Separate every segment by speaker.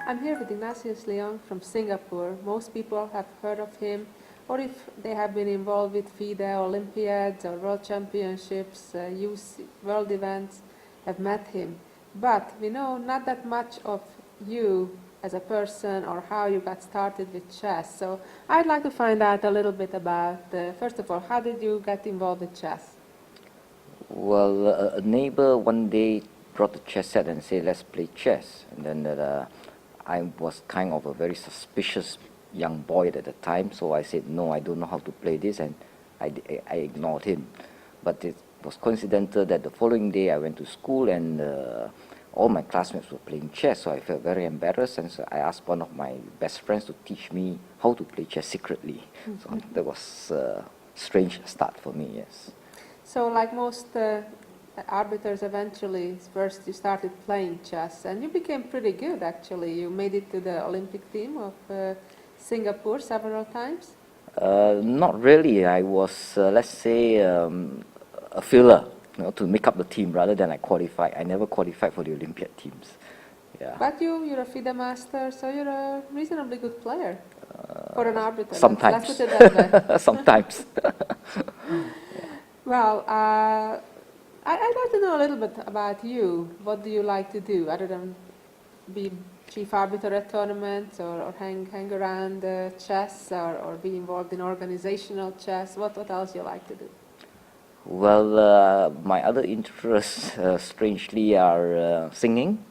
Speaker 1: I'm here with Ignatius Leong from Singapore. Most people have heard of him, or if they have been involved with FIDE Olympiads or World Championships, youth world events, have met him. But we know not that much of you as a person or how you got started with chess. So I'd like to find out a little bit about, first of all, how did you get involved with chess?
Speaker 2: Well, a neighbor one day brought a chess set and said, let's play chess. And then I was kind of a very suspicious young boy at the time, so I said, no, I don't know how to play this, and I ignored him. But it was coincidental that the following day I went to school and all my classmates were playing chess, so I felt very embarrassed, and so I asked one of my best friends to teach me how to play chess secretly. So that was a strange start for me, yes.
Speaker 1: So like most arbiters eventually, first you started playing chess and you became pretty good actually. You made it to the Olympic team of Singapore several times?
Speaker 2: Not really. I was, let's say, a filler, to make up the team rather than I qualified. I never qualified for the Olympiad teams. Yeah.
Speaker 1: But you're a FIDE master, so you're a reasonably good player for an arbiter.
Speaker 2: Sometimes.
Speaker 1: Let's put it that way.
Speaker 2: Sometimes.
Speaker 1: Well, I'd like to know a little bit about you. What do you like to do other than be chief arbiter at tournaments or hang around chess or be involved in organizational chess? What else do you like to do?
Speaker 2: Well, my other interests, strangely, are singing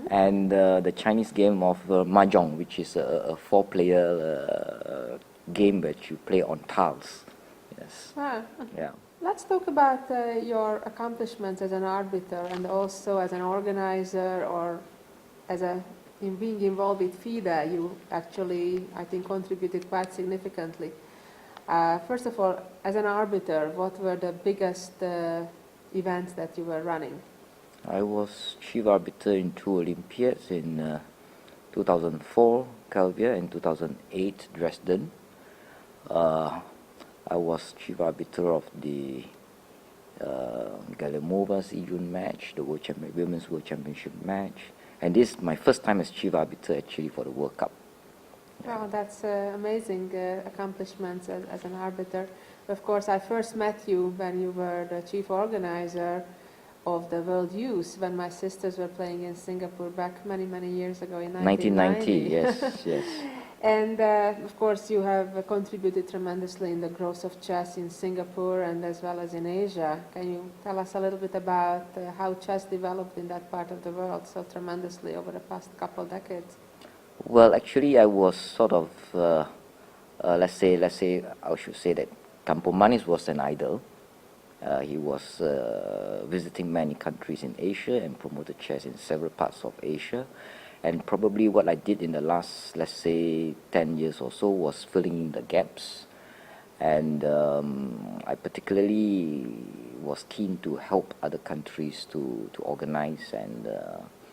Speaker 2: and the Chinese game of mahjong, which is a four-player game that you play on tiles. Yes.
Speaker 1: Ah.
Speaker 2: Yeah.
Speaker 1: Let's talk about your accomplishments as an arbiter and also as an organizer or in being involved with FIDE. You actually, I think, contributed quite significantly. First of all, as an arbiter, what were the biggest events that you were running?
Speaker 2: I was chief arbiter in 2 Olympiads in 2004, Calvia, and 2008, Dresden. I was chief arbiter of the Galemova's Ijun match, the Women's World Championship match. And this is my first time as chief arbiter actually for the World Cup.
Speaker 1: Wow, that's amazing accomplishments as an arbiter. Of course, I first met you when you were the chief organizer of the World Youth, when my sisters were playing in Singapore back many, many years ago in 1990.
Speaker 2: 1990, yes, yes.
Speaker 1: And of course, you have contributed tremendously in the growth of chess in Singapore and as well as in Asia. Can you tell us a little bit about how chess developed in that part of the world so tremendously over the past couple decades?
Speaker 2: Well, actually, I was sort of, let's say, I should say that Campo Manis was an idol. He was visiting many countries in Asia and promoted chess in several parts of Asia. And probably what I did in the last, let's say, 10 years or so was filling in the gaps. And I particularly was keen to help other countries to organize and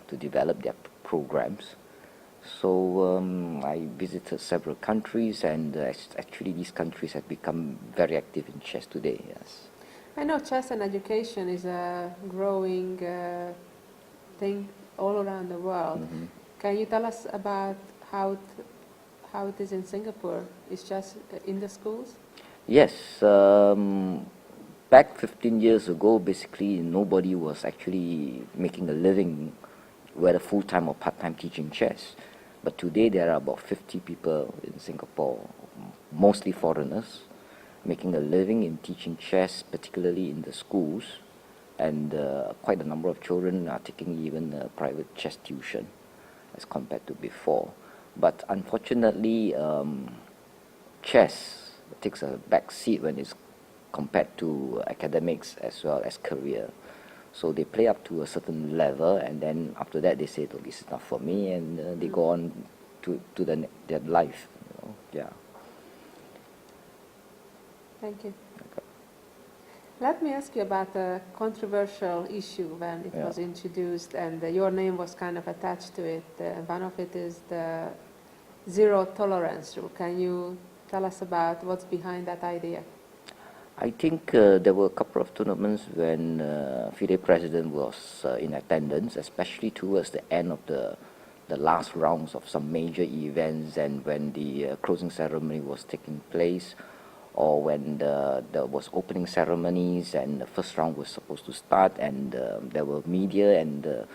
Speaker 2: to develop their programs. So I visited several countries, and actually these countries have become very active in chess today, yes.
Speaker 1: I know chess and education is a growing thing all around the world. Can you tell us about how it is in Singapore? Is chess in the schools?
Speaker 2: Yes. Back 15 years ago, basically nobody was actually making a living, whether full-time or part-time, teaching chess. But today there are about 50 people in Singapore, mostly foreigners, making a living in teaching chess, particularly in the schools. And quite a number of children are taking even private chess tuition as compared to before. But unfortunately, chess takes a back seat when it's compared to academics as well as career. So they play up to a certain level, and then after that they say, oh, this is not for me, and they go on to their life. Yeah.
Speaker 1: Thank you. Let me ask you about a controversial issue when it was introduced, and your name was kind of attached to it. One of it is the zero tolerance rule. Can you tell us about what's behind that idea?
Speaker 2: I think there were a couple of tournaments when FIDE president was in attendance, especially towards the end of the the last rounds of some major events, and when the closing ceremony was taking place, or when there was opening ceremonies and the first round was supposed to start, and there were media, and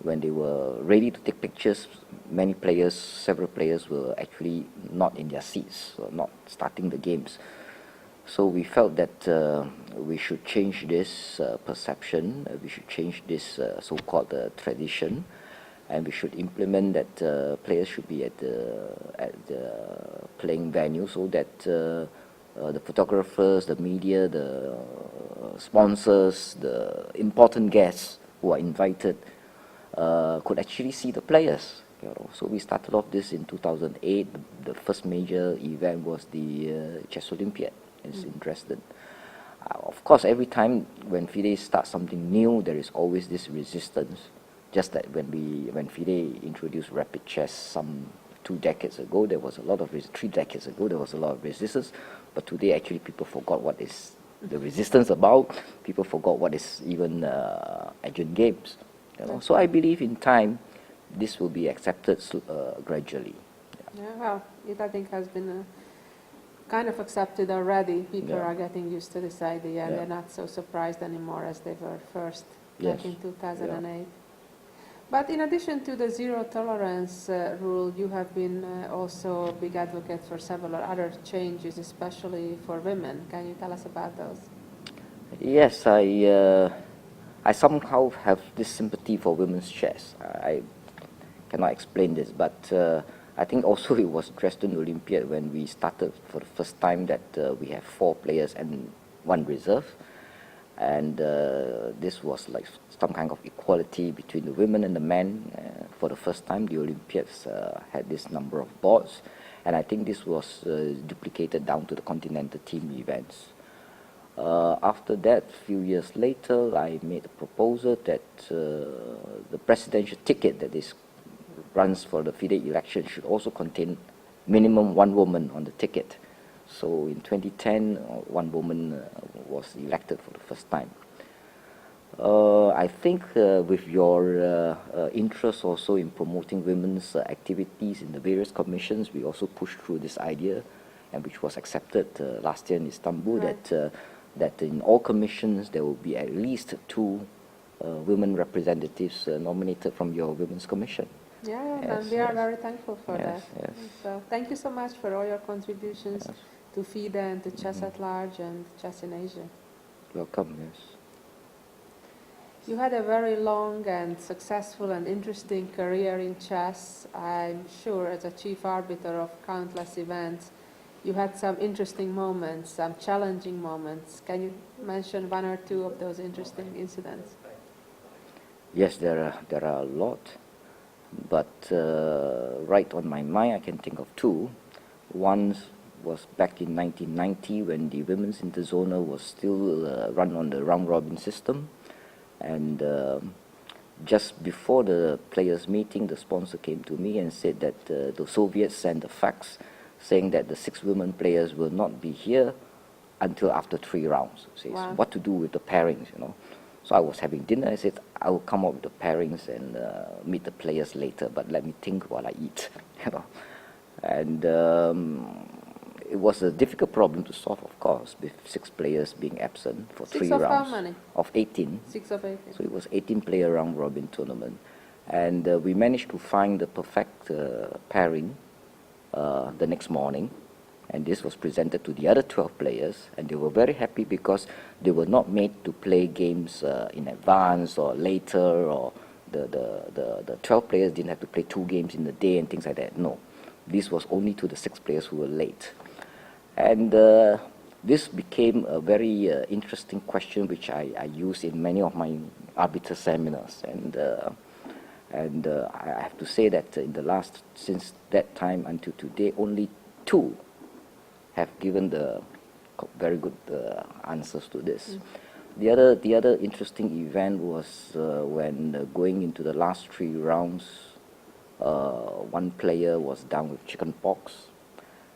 Speaker 2: when they were ready to take pictures, several players were actually not in their seats, or not starting the games. So we felt that we should change this perception, we should change this so-called tradition, and we should implement that players should be at the playing venue, so that the photographers, the media, the sponsors, the important guests who are invited could actually see the players. So we started off this in 2008. The first major event was the Chess Olympiad in Dresden. Of course, every time when FIDE starts something new, there is always this resistance. Just that when FIDE introduced rapid chess some 2 decades ago, there was a lot of 3 decades ago, there was a lot of resistance. But today, actually, people forgot what is the resistance about. People forgot what is even Asian games. So I believe in time, this will be accepted gradually.
Speaker 1: Yeah, well, it I think has been kind of accepted already. People are getting used to this idea, and they're not so surprised anymore as they were first back in 2008. But in addition to the zero tolerance rule, you have been also a big advocate for several other changes, especially for women. Can you tell us about those?
Speaker 2: Yes, I somehow have this sympathy for women's chess. I cannot explain this, but I think also it was Dresden Olympiad when we started for the first time that we have 4 players and 1 reserve. And this was like some kind of equality between the women and the men. For the first time, the Olympiads had this number of boards, and I think this was duplicated down to the continental team events. After that, a few years later, I made a proposal that the presidential ticket that runs for the FIDE election should also contain minimum 1 woman on the ticket. So in 2010, 1 woman was elected for the first time. I think with your interest also in promoting women's activities in the various commissions, we also pushed through this idea, and which was accepted last year in Istanbul, that in all commissions there will be at least 2 women representatives nominated from your Women's Commission.
Speaker 1: And we are very thankful for that. So thank you so much for all your contributions to FIDE and to chess at large and chess in Asia.
Speaker 2: Welcome, yes.
Speaker 1: You had a very long and successful and interesting career in chess. I'm sure as a chief arbiter of countless events, you had some interesting moments, some challenging moments. Can you mention 1 or 2 of those interesting incidents?
Speaker 2: Yes, there are a lot, but right on my mind I can think of 2. One was back in 1990 when the women's interzonal was still run on the round-robin system, and just before the players' meeting, the sponsor came to me and said that the Soviets sent a fax saying that the 6 women players will not be here until after 3 rounds. Says, what to do with the pairings, So I was having dinner. I said, I will come up with the pairings and meet the players later, but let me think while I eat, And it was a difficult problem to solve, of course, with 6 players being absent for 3 rounds.
Speaker 1: 6 of how many?
Speaker 2: Of 18.
Speaker 1: 6 of 18.
Speaker 2: So it was 18-player round-robin tournament. And we managed to find the perfect pairing the next morning. And this was presented to the other 12 players, and they were very happy because they were not made to play games in advance or later, or the 12 players didn't have to play 2 games in the day and things like that. No, this was only to the 6 players who were late. And this became a very interesting question which I use in many of my arbiter seminars. And I have to say that since that time until today, only 2 have given the very good answers to this. The other interesting event was when going into the last 3 rounds, 1 player was down with chickenpox,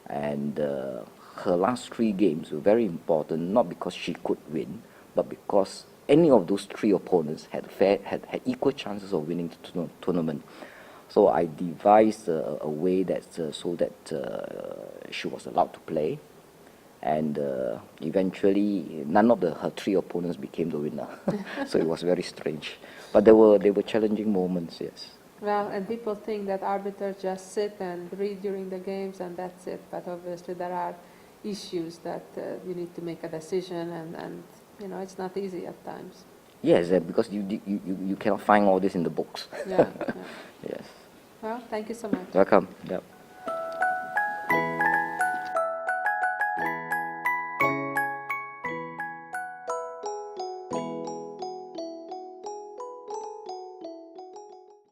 Speaker 2: and her last 3 games were very important, not because she could win, but because any of those 3 opponents had equal chances of winning the tournament. So I devised a way that so that she was allowed to play, and eventually none of her three opponents became the winner. So it was very strange. But there were challenging moments, yes.
Speaker 1: Well, and people think that arbiters just sit and read during the games and that's it. But obviously there are issues that you need to make a decision, and you know, it's not easy at times.
Speaker 2: Yes, because you cannot find all this in the books.
Speaker 1: Yeah, yeah.
Speaker 2: Yes.
Speaker 1: Well, thank you so much.
Speaker 2: Welcome. Yep.